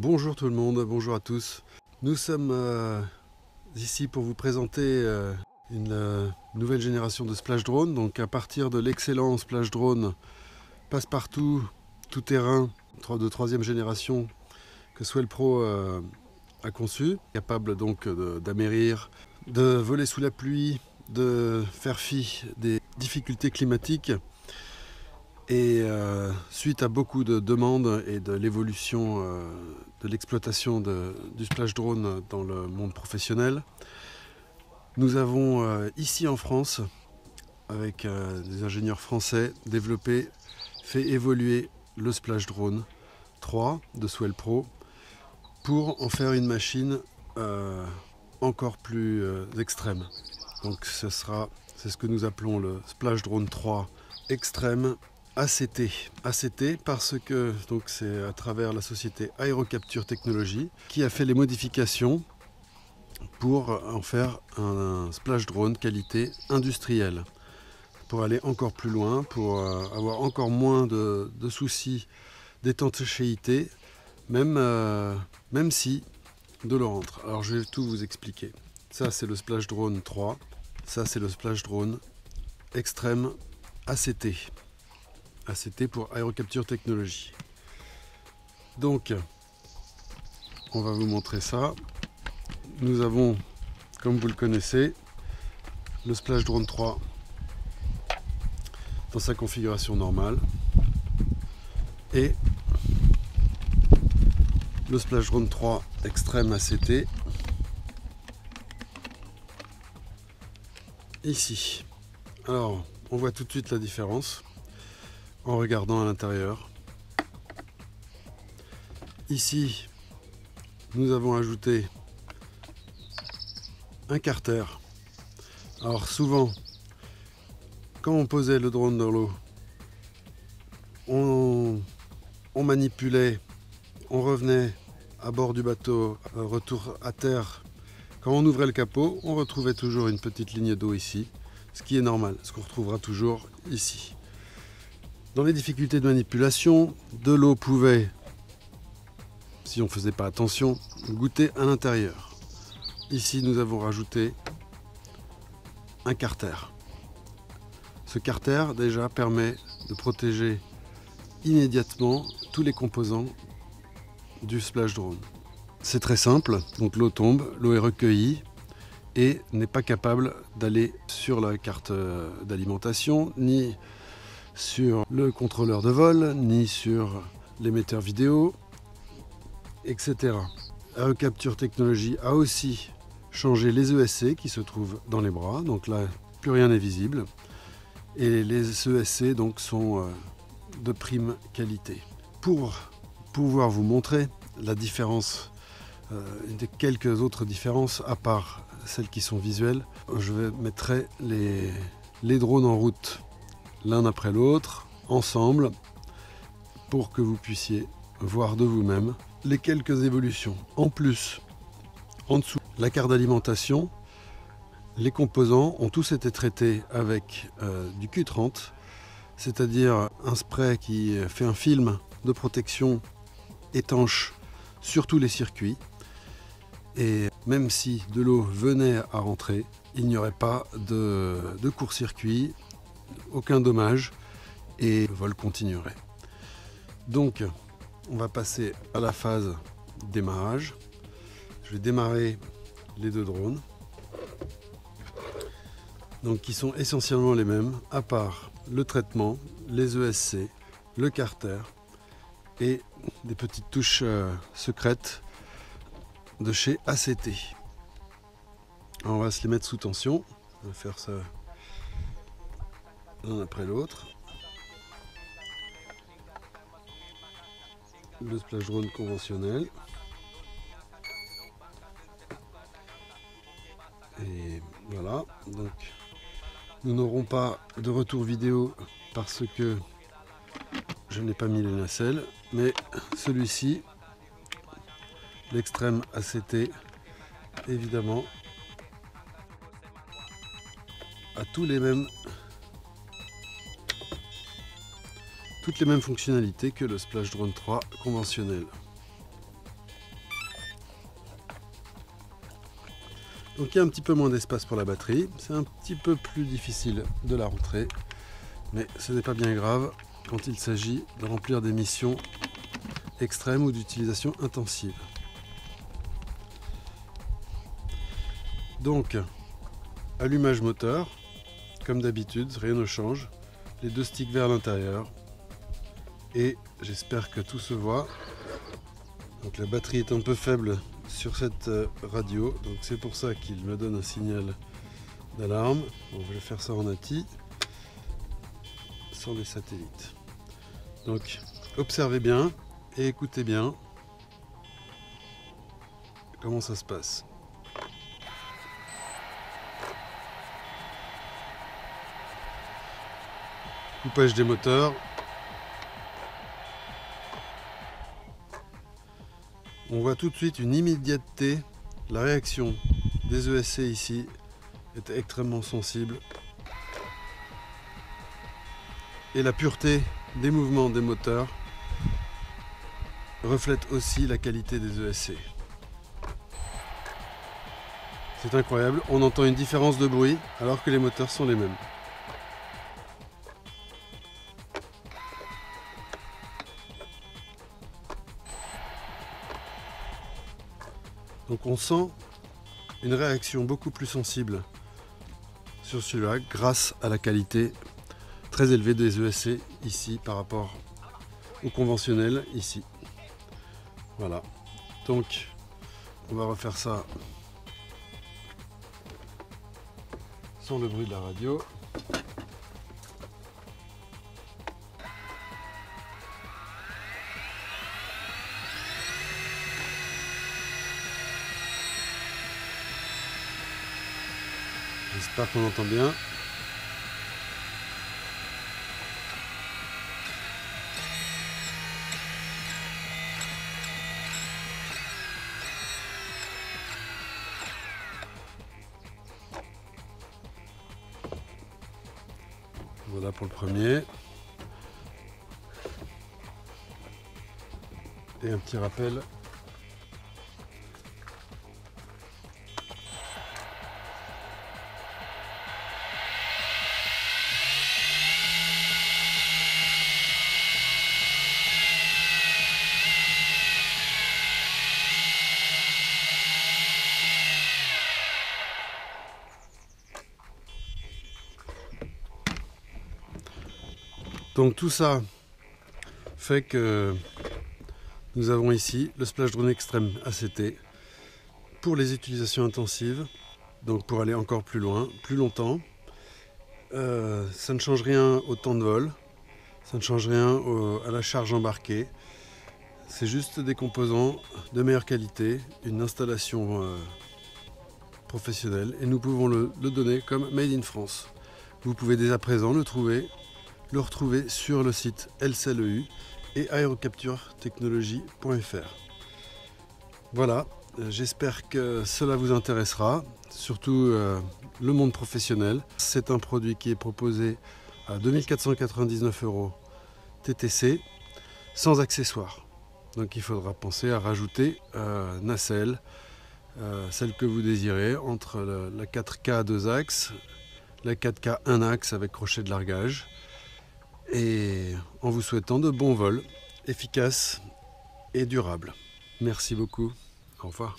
Bonjour tout le monde, bonjour à tous. Nous sommes ici pour vous présenter une nouvelle génération de splash drone. Donc à partir de l'excellent splash drone passe-partout, tout terrain de troisième génération que Swell Pro a conçu, capable donc d'amérir, de voler sous la pluie, de faire fi des difficultés climatiques. Et suite à beaucoup de demandes et de l'évolution de l'exploitation du splash drone dans le monde professionnel, nous avons ici en France, avec des ingénieurs français, fait évoluer le splash drone 3 de Swell Pro pour en faire une machine encore plus extrême. Donc c'est ce que nous appelons le splash drone 3 extrême ACT parce que c'est à travers la société Aerocapture Technologies qui a fait les modifications pour en faire un splash drone qualité industrielle, pour aller encore plus loin, pour avoir encore moins de soucis d'étanchéité, même si de l'eau rentre. Alors je vais tout vous expliquer. Ça c'est le splash drone 3, ça c'est le splash drone extrême ACT. ACT pour Aerocapture Technologies. Donc, on va vous montrer ça. Nous avons, comme vous le connaissez, le Splash Drone 3 dans sa configuration normale et le Splash Drone 3 Extreme ACT ici. Alors, on voit tout de suite la différence en regardant à l'intérieur. Ici, nous avons ajouté un carter. Alors souvent, quand on posait le drone dans l'eau, on manipulait, on revenait à bord du bateau, retour à terre. Quand on ouvrait le capot, on retrouvait toujours une petite ligne d'eau ici, ce qui est normal, ce qu'on retrouvera toujours ici. Dans les difficultés de manipulation, de l'eau pouvait, si on ne faisait pas attention, goûter à l'intérieur. Ici, nous avons rajouté un carter. Ce carter, déjà, permet de protéger immédiatement tous les composants du splash drone. C'est très simple, donc l'eau tombe, l'eau est recueillie et n'est pas capable d'aller sur la carte d'alimentation, ni sur le contrôleur de vol, ni sur l'émetteur vidéo, etc. Aerocapture Technologies a aussi changé les ESC qui se trouvent dans les bras, donc là plus rien n'est visible. Et les ESC donc sont de prime qualité. Pour pouvoir vous montrer la différence, des quelques autres différences, à part celles qui sont visuelles, je mettrai les drones en route l'un après l'autre, ensemble, pour que vous puissiez voir de vous-même les quelques évolutions. En plus, en dessous, la carte d'alimentation, les composants ont tous été traités avec du Q30, c'est-à-dire un spray qui fait un film de protection étanche sur tous les circuits. Et même si de l'eau venait à rentrer, il n'y aurait pas de court-circuit, aucun dommage, et le vol continuerait. Donc, on va passer à la phase démarrage. Je vais démarrer les deux drones, donc qui sont essentiellement les mêmes, à part le traitement, les ESC, le carter et des petites touches secrètes de chez ACT. Alors, on va se les mettre sous tension. On va faire ça l'un après l'autre. Le splash drone conventionnel. Et voilà, donc nous n'aurons pas de retour vidéo parce que je n'ai pas mis les nacelles, mais celui-ci, l'extrême ACT, évidemment, a toutes les mêmes fonctionnalités que le Splash Drone 3 conventionnel. Donc il y a un petit peu moins d'espace pour la batterie, c'est un petit peu plus difficile de la rentrer, mais ce n'est pas bien grave quand il s'agit de remplir des missions extrêmes ou d'utilisation intensive. Donc, allumage moteur, comme d'habitude, rien ne change. Les 2 sticks vers l'intérieur. Et j'espère que tout se voit. Donc la batterie est un peu faible sur cette radio, donc c'est pour ça qu'il me donne un signal d'alarme. Bon, je vais faire ça en ATI, sans les satellites. Donc observez bien et écoutez bien comment ça se passe. Coupage des moteurs. On voit tout de suite une immédiateté. La réaction des ESC ici est extrêmement sensible. Et la pureté des mouvements des moteurs reflète aussi la qualité des ESC. C'est incroyable, on entend une différence de bruit alors que les moteurs sont les mêmes. Donc on sent une réaction beaucoup plus sensible sur celui-là grâce à la qualité très élevée des ESC ici par rapport au conventionnel ici. Voilà. Donc on va refaire ça sans le bruit de la radio. J'espère qu'on entend bien. Voilà pour le premier. Et un petit rappel. Donc tout ça fait que nous avons ici le Splash Drone Extreme ACT pour les utilisations intensives, donc pour aller encore plus loin, plus longtemps. Ça ne change rien au temps de vol, ça ne change rien à la charge embarquée. C'est juste des composants de meilleure qualité, une installation professionnelle, et nous pouvons le donner comme Made in France. Vous pouvez dès à présent le retrouver sur le site LCLEU et aerocapturetechnologie.fr. Voilà, j'espère que cela vous intéressera, surtout le monde professionnel. C'est un produit qui est proposé à 2 499 € TTC, sans accessoires. Donc il faudra penser à rajouter nacelle, celle que vous désirez, entre la 4K 2 axes, la 4K 1 axe avec crochet de largage. Et en vous souhaitant de bons vols, efficaces et durables. Merci beaucoup. Au revoir.